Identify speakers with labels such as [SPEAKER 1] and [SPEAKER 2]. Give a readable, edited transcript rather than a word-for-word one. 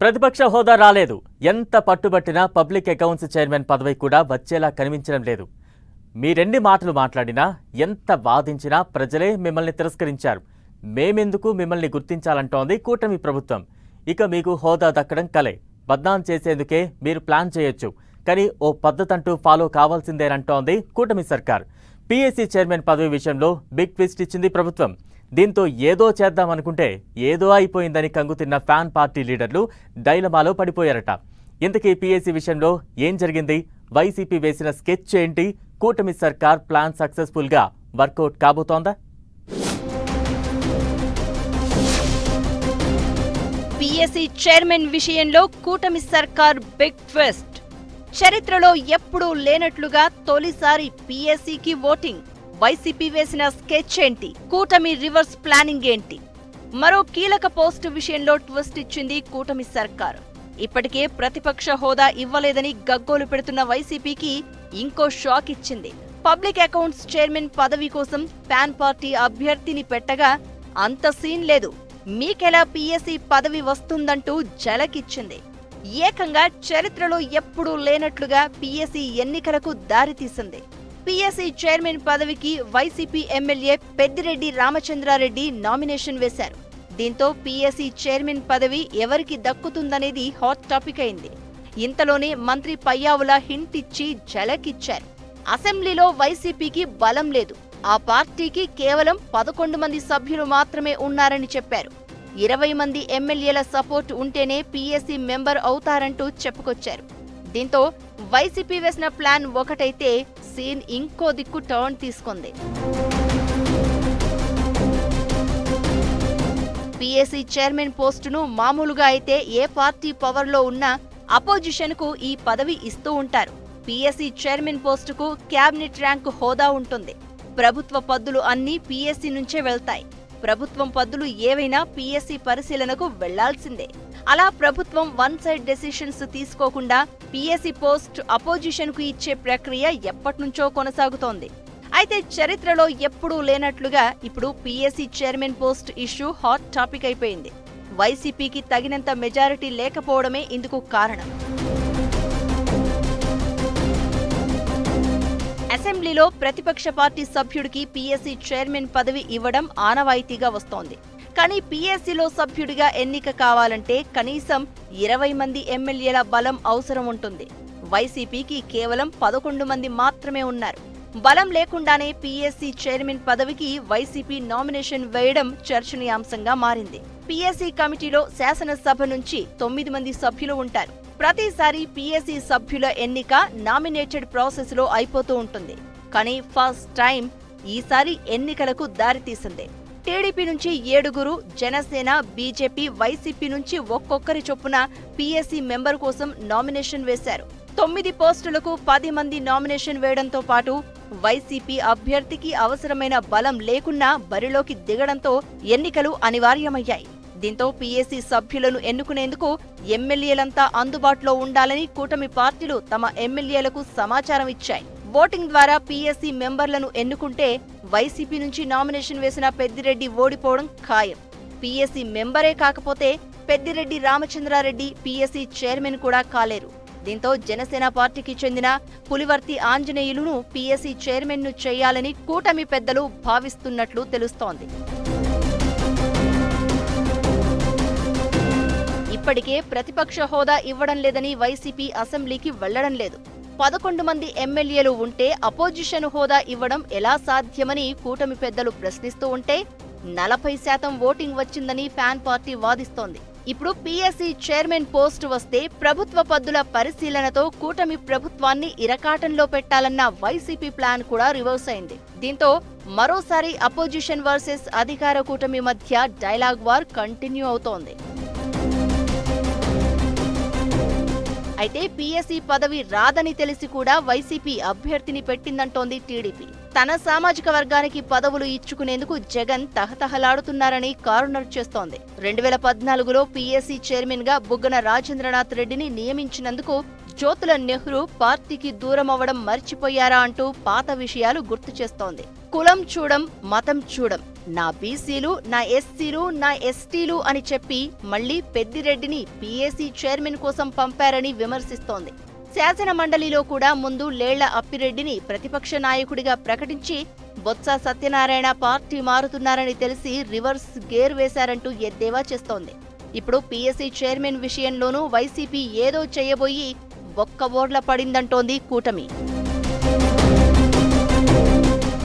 [SPEAKER 1] ప్రతిపక్ష హోదా రాలేదు. ఎంత పట్టుబట్టినా పబ్లిక్ అకౌంట్స్ చైర్మన్ పదవి కూడా వచ్చేలా కనిపించడం లేదు. మీరెన్ని మాటలు మాట్లాడినా, ఎంత వాదించినా ప్రజలే మిమ్మల్ని తిరస్కరించారు. మేమెందుకు మిమ్మల్ని గుర్తించాలంటోంది కూటమి ప్రభుత్వం. ఇక మీకు హోదా దక్కడం కలే. బద్నాం చేసేందుకే మీరు ప్లాన్ చేయొచ్చు. కానీ ఓ పద్ధతంటూ ఫాలో కావాల్సిందేనంటోంది కూటమి సర్కార్. పీఎస్సీ చైర్మన్ పదవి విషయంలో బిగ్ ట్విస్ట్ ఇచ్చింది ప్రభుత్వం. దీంతో ఏదో చేద్దామనుకుంటే ఏదో అయిపోయిందని కంగుతిన్న ఫ్యాన్ పార్టీ లీడర్లు డైలమాలో పడిపోయారట. ఇంతకీ పీఎస్సీ విషయంలో ఏం జరిగింది? వైసీపీ వేసిన స్కెచ్ ఏంటి? కూటమి సర్కార్ ప్లాన్ సక్సెస్ఫుల్గా వర్కౌట్ కాబోతోందా?
[SPEAKER 2] పీఎస్సీ చైర్మన్ విషయంలో కూటమి సర్కార్ బిగ్ ట్విస్ట్. చరిత్రలో ఎప్పుడూ లేనట్లుగా తొలిసారి పీఎస్సీకి ఓటింగ్. వైసీపీ వేసిన స్కెచ్ ఏంటి? కూటమి రివర్స్ ప్లానింగ్ ఏంటి? మరో కీలక పోస్టు విషయంలో ట్విస్ట్ ఇచ్చింది కూటమి సర్కార్. ఇప్పటికే ప్రతిపక్ష హోదా ఇవ్వలేదని గగ్గోలు పెడుతున్న వైసీపీకి ఇంకో షాక్ ఇచ్చింది. పబ్లిక్ అకౌంట్స్ చైర్మన్ పదవి కోసం ఫ్యాన్ పార్టీ అభ్యర్థిని పెట్టగా అంత సీన్ లేదు, మీకెలా పీఎస్సీ పదవి వస్తుందంటూ జలకిచ్చింది. ఏకంగా చరిత్రలో ఎప్పుడూ లేనట్లుగా పీఎస్సీ ఎన్నికలకు దారితీసింది. పీఎస్సీ చైర్మన్ పదవికి YCP MLA Peddireddy Ramachandra Reddy nomination వేశారు. దీంతో పీఎస్సీ చైర్మన్ పదవి ఎవరికి దక్కుతుందనేది హాట్ టాపిక్ అయింది. ఇంతలోనే మంత్రి పయ్యావుల హింట్ ఇచ్చి ఝలకిచ్చారు. అసెంబ్లీలో వైసీపీకి బలం లేదు, ఆ పార్టీకి కేవలం 11 మంది సభ్యులు మాత్రమే ఉన్నారని చెప్పారు. 20 మంది ఎమ్మెల్యేల సపోర్ట్ ఉంటేనే పీఎస్సీ మెంబర్ అవుతారంటూ చెప్పుకొచ్చారు. దీంతో వైసీపీ వేసిన ప్లాన్ ఒకటైతే సీన్ ఇంకో దిక్కు టర్న్ తీసుకుంది. పీఎస్సీ చైర్మన్ పోస్టును మామూలుగా అయితే ఏ పార్టీ పవర్లో ఉన్నా అపోజిషన్ కు ఈ పదవి ఇస్తూ ఉంటారు. పీఎస్సీ చైర్మన్ పోస్టుకు క్యాబినెట్ ర్యాంకు హోదా ఉంటుంది. ప్రభుత్వ పద్దులు అన్నీ పీఎస్సీ నుంచే వెళ్తాయి. ప్రభుత్వం పద్దులు ఏవైనా పీఎస్సీ పరిశీలనకు వెళ్లాల్సిందే. అలా ప్రభుత్వం వన్ సైడ్ డెసిషన్స్ తీసుకోకుండా పీఎస్సీ పోస్ట్ అపోజిషన్ కు ఇచ్చే ప్రక్రియ ఎప్పటినుంచో కొనసాగుతోంది. అయితే చరిత్రలో ఎప్పుడూ లేనట్లుగా ఇప్పుడు PSC chairman post issue hot topic అయిపోయింది. వైసీపీకి తగినంత మెజారిటీ లేకపోవడమే ఇందుకు కారణం. అసెంబ్లీలో ప్రతిపక్ష పార్టీ సభ్యుడికి పీఎస్సీ చైర్మన్ పదవి ఇవ్వడం ఆనవాయితీగా వస్తోంది. కానీ పీఎస్సీలో సభ్యుడిగా ఎన్నిక కావాలంటే కనీసం 20 మంది ఎమ్మెల్యేల బలం అవసరం ఉంటుంది. వైసీపీకి కేవలం 11 మంది మాత్రమే ఉన్నారు. బలం లేకుండానే పీఎస్సీ చైర్మన్ పదవికి వైసీపీ నామినేషన్ వేయడం చర్చనీయాంశంగా మారింది. పీఎస్సీ కమిటీలో శాసనసభ నుంచి 9 మంది సభ్యులు ఉంటారు. ప్రతిసారి పీఎస్సీ సభ్యుల ఎన్నిక నామినేటెడ్ ప్రాసెస్ లో అయిపోతూ ఉంటుంది. కానీ ఫస్ట్ టైం ఈసారి ఎన్నికలకు దారితీసింది. టీడీపీ నుంచి 7, జనసేన, బీజేపీ, వైసీపీ నుంచి ఒక్కొక్కరి చొప్పున పీఎస్సీ మెంబర్ కోసం నామినేషన్ వేశారు. 9 పోస్టులకు 10 మంది నామినేషన్ వేయడంతో పాటు వైసీపీ అభ్యర్థికి అవసరమైన బలం లేకున్నా బరిలోకి దిగడంతో ఎన్నికలు అనివార్యమయ్యాయి. దీంతో పీఎస్సీ సభ్యులను ఎన్నుకునేందుకు ఎమ్మెల్యేలంతా అందుబాటులో ఉండాలని కూటమి పార్టీలు తమ ఎమ్మెల్యేలకు సమాచారం ఇచ్చాయి. ఓటింగ్ ద్వారా పీఎస్సీ మెంబర్లను ఎన్నుకుంటే వైసీపీ నుంచి నామినేషన్ వేసిన పెద్దిరెడ్డి ఓడిపోవడం ఖాయం. పీఎస్సీ మెంబరే కాకపోతే పెద్దిరెడ్డి రామచంద్రారెడ్డి పీఎస్సీ చైర్మన్ కూడా కాలేరు. దీంతో జనసేన పార్టీకి చెందిన పులివర్తి ఆంజనేయులును పీఎస్సీ చైర్మన్ ను చేయాలని కూటమి పెద్దలు భావిస్తున్నట్లు తెలుస్తోంది. ఇప్పటికే ప్రతిపక్ష హోదా ఇవ్వడం లేదని వైసీపీ అసెంబ్లీకి వెళ్లడం లేదు. 11 మంది ఎమ్మెల్యేలు ఉంటే అపోజిషన్ హోదా ఇవ్వడం ఎలా సాధ్యమని కూటమి పెద్దలు ప్రశ్నిస్తూ ఉంటే 40% ఓటింగ్ వచ్చిందని ఫ్యాన్ పార్టీ వాదిస్తోంది. ఇప్పుడు పీఎస్సీ చైర్మన్ పోస్టు వస్తే ప్రభుత్వ పద్దుల పరిశీలనతో కూటమి ప్రభుత్వాన్ని ఇరకాటంలో పెట్టాలన్న వైసీపీ ప్లాన్ కూడా రివర్స్ అయింది. దీంతో మరోసారి అపోజిషన్ వర్సెస్ అధికార కూటమి మధ్య డైలాగ్ వార్ కంటిన్యూ అవుతోంది. అయితే పీఎస్సీ పదవి రాదని తెలిసి కూడా వైసీపీ అభ్యర్థిని పెట్టిందంటోంది టీడీపీ. తన సామాజిక వర్గానికి పదవులు ఇచ్చుకునేందుకు జగన్ తహతహలాడుతున్నారని కారునర్ చేస్తోంది. 2014లో పీఎస్సీ చైర్మన్ గా బుగ్గన రాజేంద్రనాథ్ రెడ్డిని నియమించినందుకు జ్యోతుల నెహ్రూ పార్టీకి దూరమవ్వడం మర్చిపోయారా అంటూ పాత విషయాలు గుర్తు చేస్తోంది. కులం చూడం, మతం చూడం, నా బీసీలు, నా ఎస్సీలు, నా ఎస్టీలు అని చెప్పి మళ్లీ పెద్దిరెడ్డిని పీఏసీ చైర్మన్ కోసం పంపారని విమర్శిస్తోంది. శాసన మండలిలో కూడా ముందు లేళ్ల అప్పిరెడ్డిని ప్రతిపక్ష నాయకుడిగా ప్రకటించి బొత్స సత్యనారాయణ పార్టీ మారుతున్నారని తెలిసి రివర్స్ గేర్ వేశారంటూ ఎద్దేవా చేస్తోంది. ఇప్పుడు పీఎస్సీ చైర్మన్ విషయంలోనూ వైసీపీ ఏదో చేయబోయి బొక్క బోర్ల పడిందంటోంది కూటమి.